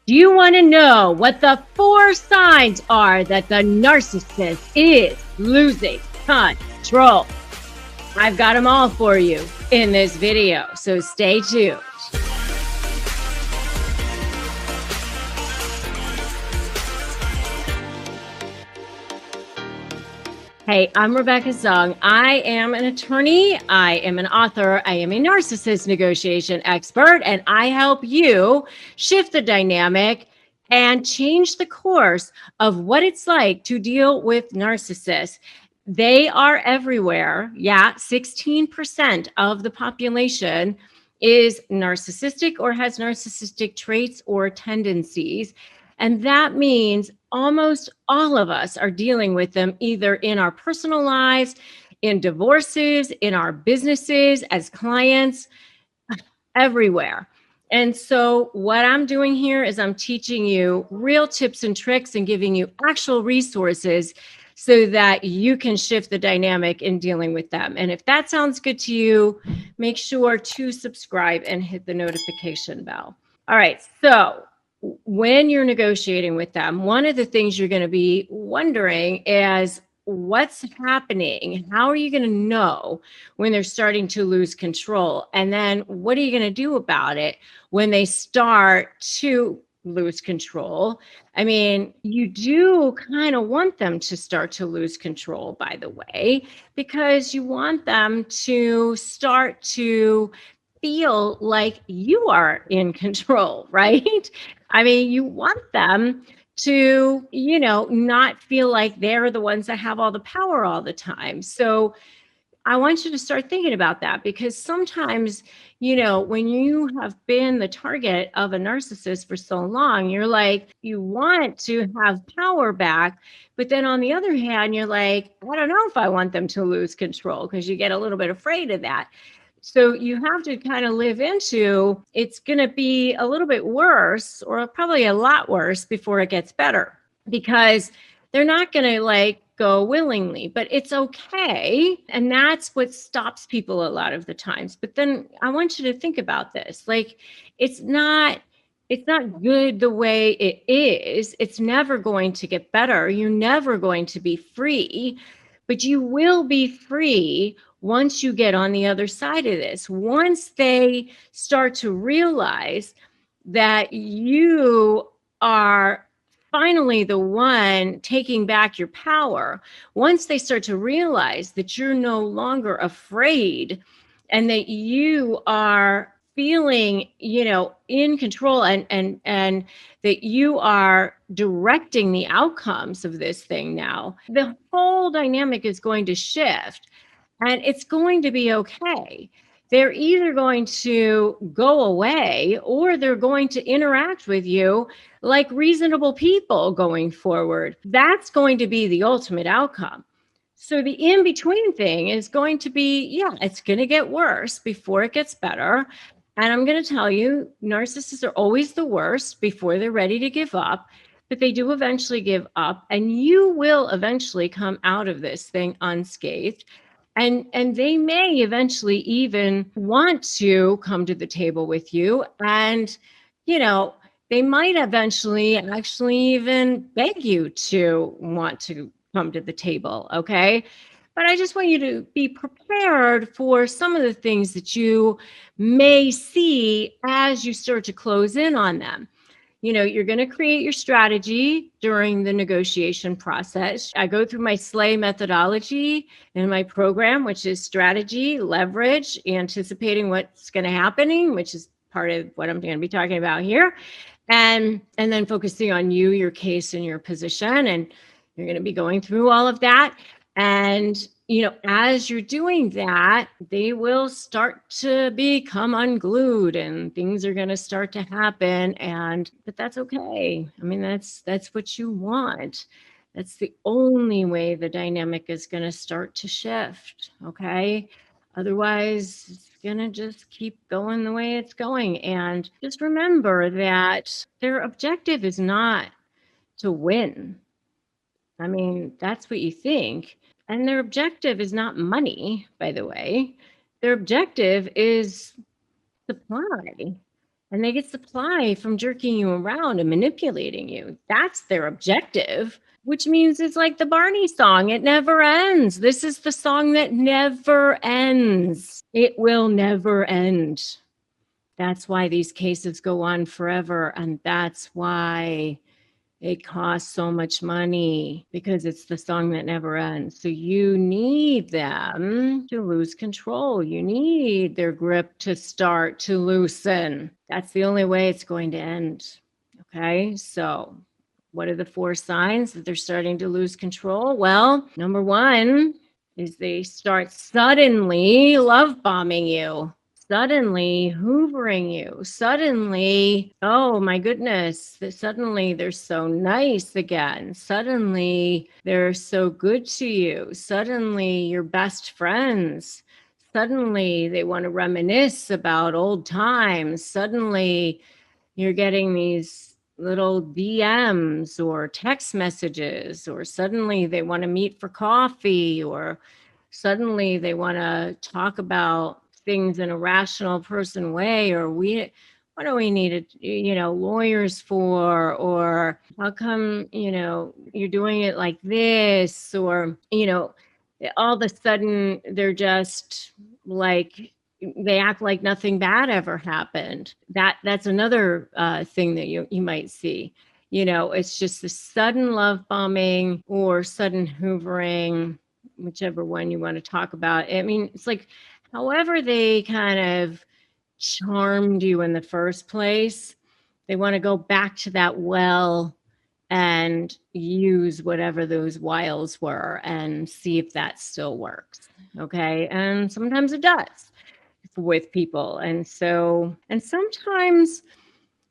Do you want to know what the 4 signs are that the narcissist is losing control? I've got them all for you in this video, so stay tuned. Hey, I'm Rebecca Zung. I am an attorney. I am an author. I am a narcissist negotiation expert, and I help you shift the dynamic and change the course of what it's like to deal with narcissists. They are everywhere. Yeah, 16% of the population is narcissistic or has narcissistic traits or tendencies. And that means almost all of us are dealing with them either in our personal lives, in divorces, in our businesses, as clients, everywhere. And so, what I'm doing here is I'm teaching you real tips and tricks and giving you actual resources so that you can shift the dynamic in dealing with them. And if that sounds good to you, make sure to subscribe and hit the notification bell. All right. So, when you're negotiating with them, one of the things you're going to be wondering is what's happening? How are you going to know when they're starting to lose control? And then what are you going to do about it when they start to lose control? I mean, you do kind of want them to start to lose control, by the way, because you want them to start to feel like you are in control, right? I mean, you want them to, not feel like they're the ones that have all the power all the time. So I want you to start thinking about that because sometimes, when you have been the target of a narcissist for so long, you're like, you want to have power back. But then on the other hand, you're like, I don't know if I want them to lose control because you get a little bit afraid of that. So you have to kind of live into it's going to be a little bit worse or probably a lot worse before it gets better because they're not going to go willingly, but it's okay. And that's what stops people a lot of the times. But then I want you to think about this. It's not good the way it is. It's never going to get better. You're never going to be free, but you will be free once you get on the other side of this. Once they start to realize that you are finally the one taking back your power, once they start to realize that you're no longer afraid and that you are feeling, in control and that you are directing the outcomes of this thing now, the whole dynamic is going to shift and it's going to be okay. They're either going to go away or they're going to interact with you like reasonable people going forward. That's going to be the ultimate outcome. So the in between thing is going to be, it's going to get worse before it gets better. And I'm going to tell you, narcissists are always the worst before they're ready to give up, but they do eventually give up, and you will eventually come out of this thing unscathed. And they may eventually even want to come to the table with you. And, they might eventually actually even beg you to want to come to the table. Okay. But I just want you to be prepared for some of the things that you may see as you start to close in on them. You're going to create your strategy during the negotiation process. I go through my SLAY methodology in my program, which is strategy, leverage, anticipating what's going to happen, which is part of what I'm going to be talking about here. And then focusing on you, your case, and your position. And you're going to be going through all of that. And as you're doing that, they will start to become unglued and things are going to start to happen. But that's okay. I mean, that's what you want. That's the only way the dynamic is going to start to shift. Okay. Otherwise, it's going to just keep going the way it's going. And just remember that their objective is not to win. I mean, that's what you think. And their objective is not money, by the way. Their objective is supply. and they get supply from jerking you around and manipulating you. That's their objective, which means it's like the Barney song. It never ends. This is the song that never ends. It will never end. That's why these cases go on forever. And that's why it costs so much money, because it's the song that never ends. So you need them to lose control. You need their grip to start to loosen. That's the only way it's going to end. Okay. So what are the 4 signs that they're starting to lose control? Well, number 1 is they start suddenly love bombing you. Suddenly hoovering you. Suddenly, oh my goodness, suddenly they're so nice again. Suddenly they're so good to you. Suddenly you're best friends. Suddenly they want to reminisce about old times. Suddenly you're getting these little DMs or text messages, or suddenly they want to meet for coffee, or suddenly they want to talk about things in a rational person way, or what do we need lawyers for, or how come you're doing it like this, or all of a sudden they're just like, they act like nothing bad ever happened. That's another thing that you might see. It's just the sudden love bombing or sudden hoovering, whichever one you want to talk about. I mean, it's like however they kind of charmed you in the first place, they want to go back to that well and use whatever those wiles were and see if that still works. Okay. And sometimes it does with people. And sometimes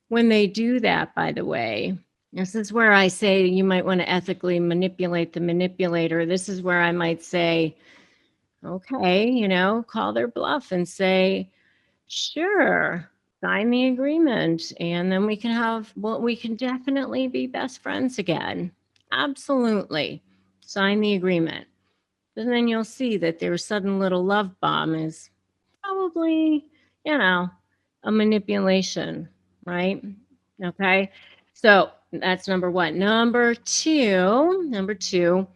when they do that, by the way, this is where I say you might want to ethically manipulate the manipulator. This is where I might say, okay, call their bluff and say, sure, sign the agreement. And then we can definitely be best friends again. Absolutely. Sign the agreement. And then you'll see that their sudden little love bomb is probably, a manipulation, right? Okay. So that's number 1. Number two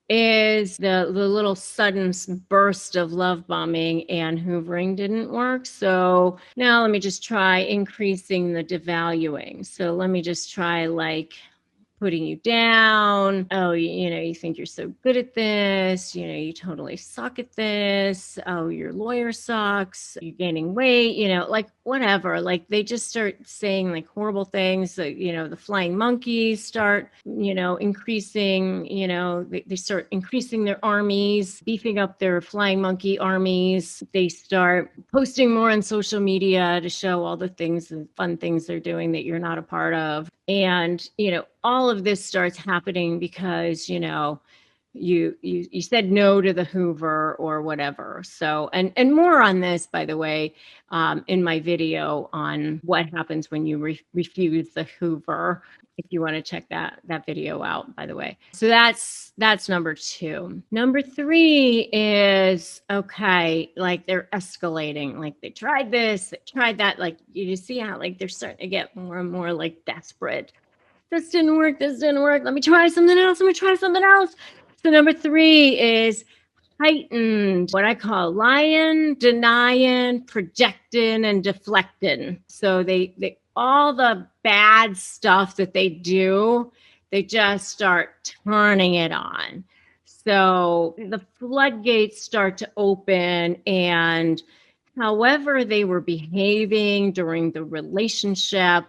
is the little sudden burst of love bombing and hoovering didn't work. So now let me just try increasing the devaluing. So let me just try like putting you down. Oh, you think you're so good at this. You totally suck at this. Oh, your lawyer sucks. You're gaining weight, like whatever. Like they just start saying like horrible things. The flying monkeys start, increasing, they start increasing their armies, beefing up their flying monkey armies. They start posting more on social media to show all the things and fun things they're doing that you're not a part of. And, all of this starts happening because, you said no to the Hoover or whatever. So, and more on this, by the way, in my video on what happens when you refuse the Hoover, if you want to check that video out, by the way. So that's number 2. Number 3 is, okay, like they're escalating, like they tried this, they tried that, like you just see how like they're starting to get more and more like desperate. This didn't work. Let me try something else. So number 3 is heightened, what I call lying, denying, projecting, and deflecting. So they all the bad stuff that they do, they just start turning it on. So the floodgates start to open, and however they were behaving during the relationship,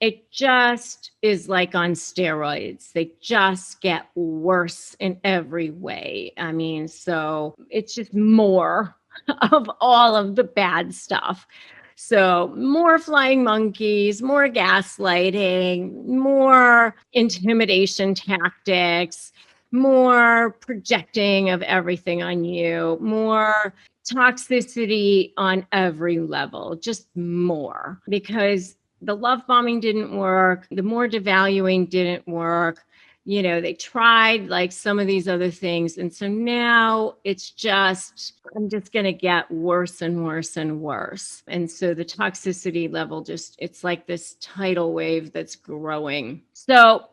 it just is like on steroids. They just get worse in every way. I mean, so it's just more of all of the bad stuff. So more flying monkeys, more gaslighting, more intimidation tactics, more projecting of everything on you, more toxicity on every level, just more, because the love bombing didn't work. The more devaluing didn't work. you know, they tried like some of these other things. And so now it's just, I'm just going to get worse and worse and worse. And so the toxicity level just, it's like this tidal wave that's growing. So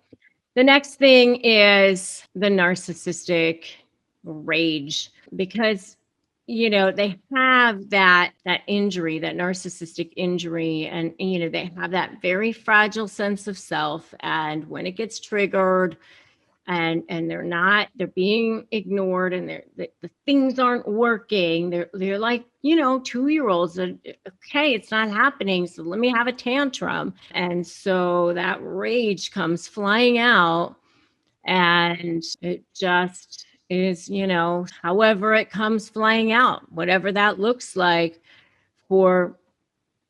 the next thing is the narcissistic rage, because you know they have that injury, that narcissistic injury, and you know they have that very fragile sense of self, and when it gets triggered and they're being ignored, and the things aren't working, they're like, you know, 2-year-olds that, okay, it's not happening, so let me have a tantrum. And so that rage comes flying out, and it just is, you know, however it comes flying out, whatever that looks like for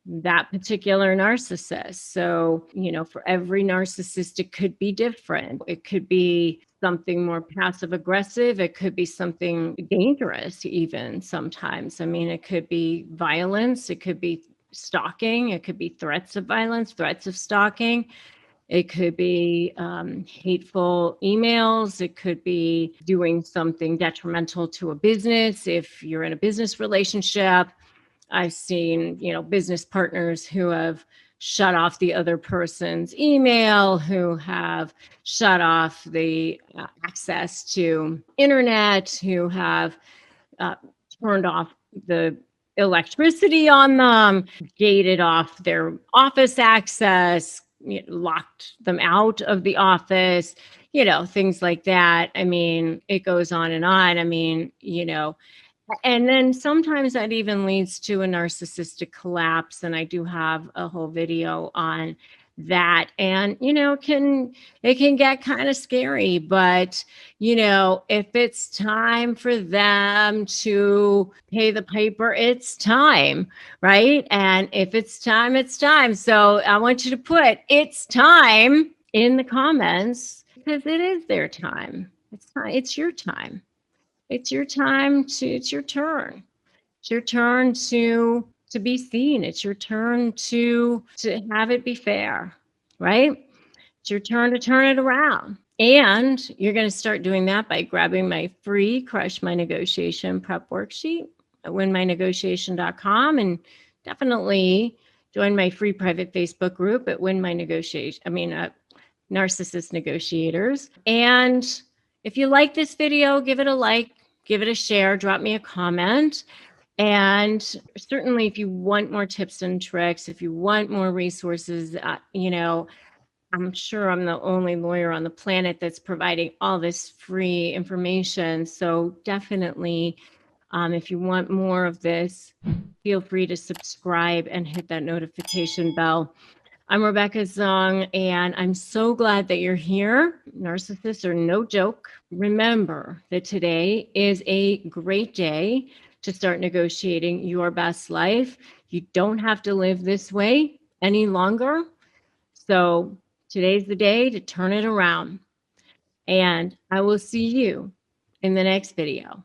that particular narcissist. So, you know, for every narcissist, it could be different. It could be something more passive aggressive. It could be something dangerous, even sometimes. I mean, it could be violence. It could be stalking. It could be threats of violence, threats of stalking. It could be hateful emails. It could be doing something detrimental to a business. If you're in a business relationship, I've seen, you know, business partners who have shut off the other person's email, who have shut off the access to internet, who have uh, turned off the electricity on them, gated off their office access, you know, locked them out of the office, you know, things like that. I mean, it goes on and on. I mean, you know, and then sometimes that even leads to a narcissistic collapse. And I do have a whole video on that. And, you know, it can get kind of scary, but, you know, if it's time for them to pay the piper, it's time, right? And if it's time, it's time. So I want you to put "it's time" in the comments, because it is their time. It's your time. It's your time to, it's your turn. It's your turn to be seen. It's your turn to have it be fair, right? It's your turn to turn it around. And you're going to start doing that by grabbing my free Crush My Negotiation prep worksheet at winmynegotiation.com, and definitely join my free private Facebook group at Narcissist Negotiators. And if you like this video, give it a like, give it a share, drop me a comment. And certainly if you want more tips and tricks, if you want more resources, you know, I'm sure I'm the only lawyer on the planet that's providing all this free information. So definitely, if you want more of this, feel free to subscribe and hit that notification bell. I'm Rebecca Zong, and I'm so glad that you're here. Narcissists are no joke. Remember that today is a great day to start negotiating your best life. You don't have to live this way any longer. So today's the day to turn it around. And I will see you in the next video.